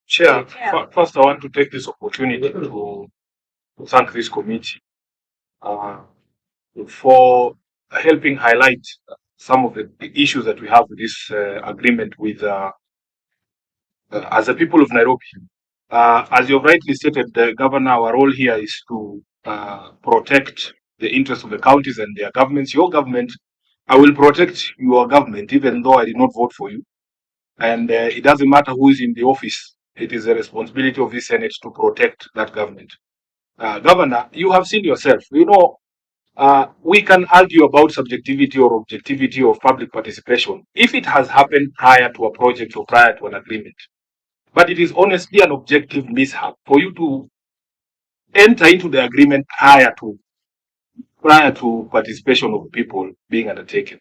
Chair, first I want to take this opportunity to thank this committee uh, for helping highlight some of the issues that we have with this agreement with as a people of Nairobi. As you've rightly stated, the governor, our role here is to protect the interests of the counties and their governments. Your government, I will protect your government even though I did not vote for you. And it doesn't matter who is in the office. It is a responsibility of the Senate to protect that government. Governor, you have seen yourself. We can argue about subjectivity or objectivity of public participation if it has happened prior to a project or prior to an agreement. But it is honestly an objective mishap for you to enter into the agreement prior to participation of people being undertaken.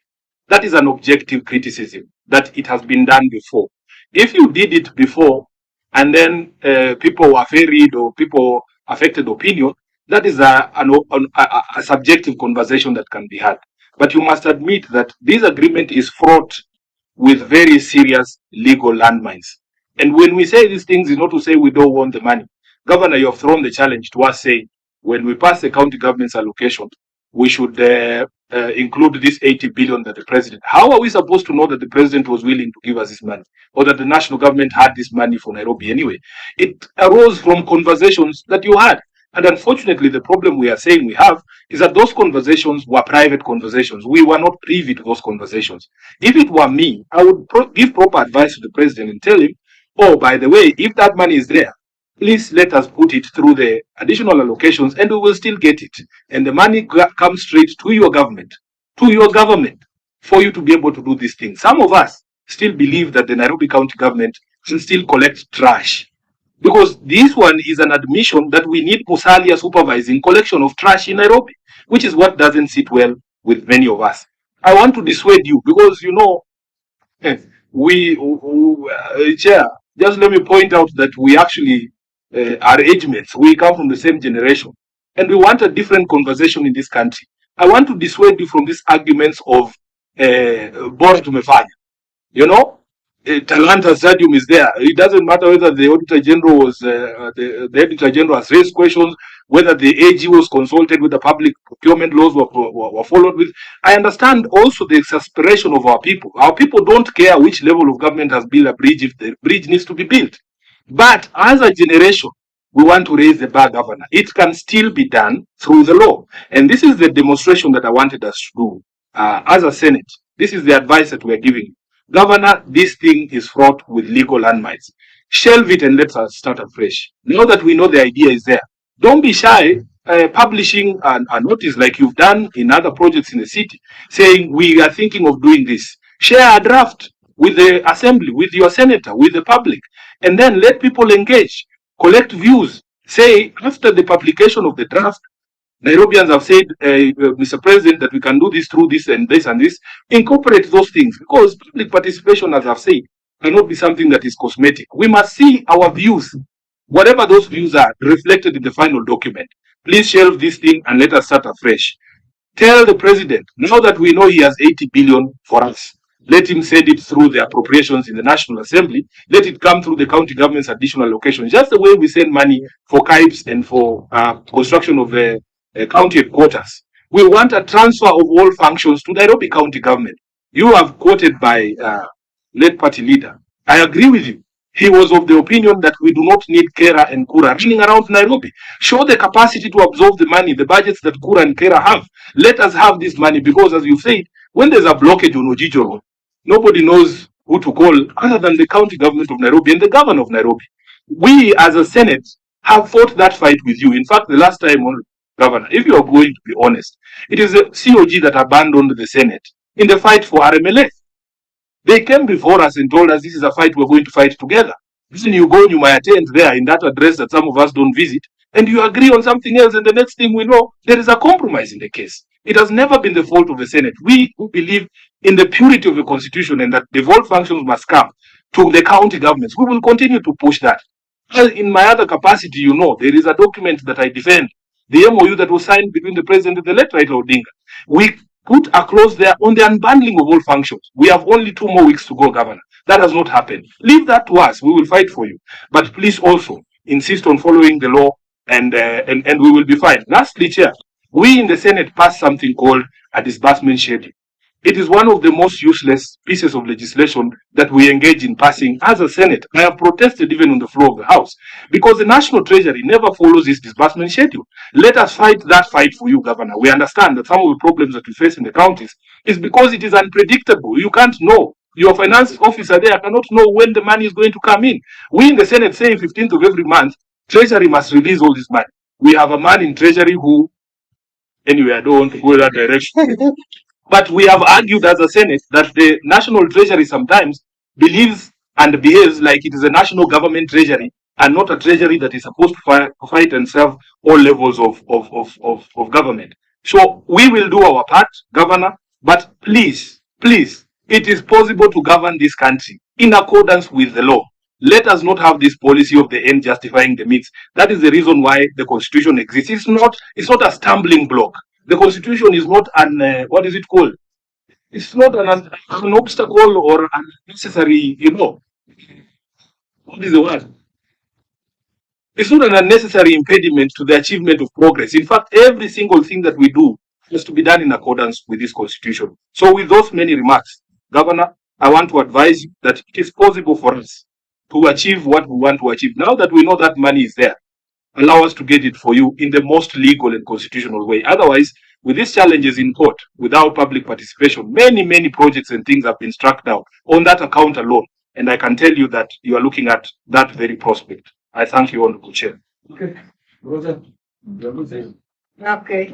That is an objective criticism that it has been done before. If you did it before and then people were ferried or people affected opinion, that is a subjective conversation that can be had. But you must admit that this agreement is fraught with very serious legal landmines. And when we say these things, it's not to say we don't want the money. Governor, you have thrown the challenge to us saying, when we pass the county government's allocation, we should include this 80 billion that the president. How are we supposed to know that the president was willing to give us this money, or that the national government had this money for Nairobi anyway? It arose from conversations that you had. And unfortunately, the problem we are saying we have is that those conversations were private conversations. We were not privy to those conversations. If it were me, I would give proper advice to the president and tell him, oh, by the way, if that money is there, please let us put it through the additional allocations and we will still get it. And the money comes straight to your government, for you to be able to do these things. Some of us still believe that the Nairobi County government should still collect trash. Because this one is an admission that we need Musalia supervising collection of trash in Nairobi, which is what doesn't sit well with many of us. I want to dissuade you because, Chair, just let me point out that we actually are age mates. We come from the same generation. And we want a different conversation in this country. I want to dissuade you from these arguments of bora tumefanya. Talanta Stadium is there. It doesn't matter whether the Auditor General was, the Auditor General has raised questions, whether the AG was consulted with the public procurement laws were followed with. I understand also the exasperation of our people. Our people don't care which level of government has built a bridge if the bridge needs to be built. But as a generation, we want to raise the bar, Governor. It can still be done through the law. And this is the demonstration that I wanted us to do. As a Senate, this is the advice that we're giving. Governor, this thing is fraught with legal landmines. Shelve it and let us start afresh. Now that we know the idea is there, don't be shy publishing a notice like you've done in other projects in the city, saying we are thinking of doing this. Share a draft with the assembly, with your senator, with the public, and then let people engage, collect views. Say, after the publication of the draft, Nairobians have said, Mr. President, that we can do this through this and this and this. Incorporate those things, because public participation, as I've said, cannot be something that is cosmetic. We must see our views, whatever those views are, reflected in the final document. Please shelve this thing and let us start afresh. Tell the president, now that we know he has 80 billion for us, let him send it through the appropriations in the National Assembly. Let it come through the county government's additional allocation. Just the way we send money for KIPES and for construction of the county headquarters. We want a transfer of all functions to Nairobi County government. You have quoted by late party leader. I agree with you. He was of the opinion that we do not need Kera and Kura running around Nairobi. Show the capacity to absorb the money, the budgets that Kura and Kera have. Let us have this money because, as you said, when there's a blockage on Ojijoro, nobody knows who to call other than the county government of Nairobi and the governor of Nairobi. We, as a Senate, have fought that fight with you. In fact, the last time, Governor, if you are going to be honest, it is the COG that abandoned the Senate in the fight for RMLA. They came before us and told us this is a fight we're going to fight together. Then you go and you might attend there in that address that some of us don't visit, and you agree on something else, and the next thing we know, there is a compromise in the case. It has never been the fault of the Senate. We who believe in the purity of the Constitution and that devolved functions must come to the county governments, we will continue to push that. In my other capacity, there is a document that I defend, the MOU that was signed between the president and the late Raila Odinga. We put a clause there on the unbundling of all functions. We have only 2 more weeks to go, Governor. That has not happened. Leave that to us. We will fight for you. But please also insist on following the law, and we will be fine. Lastly, Chair, we in the Senate passed something called a disbursement schedule. It is one of the most useless pieces of legislation that we engage in passing as a Senate. I have protested even on the floor of the House because the National Treasury never follows this disbursement schedule. Let us fight that fight for you, Governor. We understand that some of the problems that we face in the counties is because it is unpredictable. You can't know. Your finance officer there cannot know when the money is going to come in. We in the Senate say 15th of every month, Treasury must release all this money. We have a man in Treasury who, anyway, I don't want to go in that direction. But we have argued as a Senate that the National Treasury sometimes believes and behaves like it is a national government treasury and not a treasury that is supposed to fight and serve all levels of government. So we will do our part, Governor, but please, it is possible to govern this country in accordance with the law. Let us not have this policy of the end justifying the means. That is the reason why the Constitution exists. It's not a stumbling block. The Constitution is not an what is it called? It's not an obstacle or unnecessary, what is the word? It's not an unnecessary impediment to the achievement of progress. In fact, every single thing that we do has to be done in accordance with this Constitution. So with those many remarks, Governor, I want to advise you that it is possible for us to achieve what we want to achieve. Now that we know that money is there, allow us to get it for you in the most legal and constitutional way. Otherwise, with these challenges in court, without public participation, many projects and things have been struck down on that account alone. And I can tell you that you are looking at that very prospect. I thank you, Honorable Chair. Okay. Okay.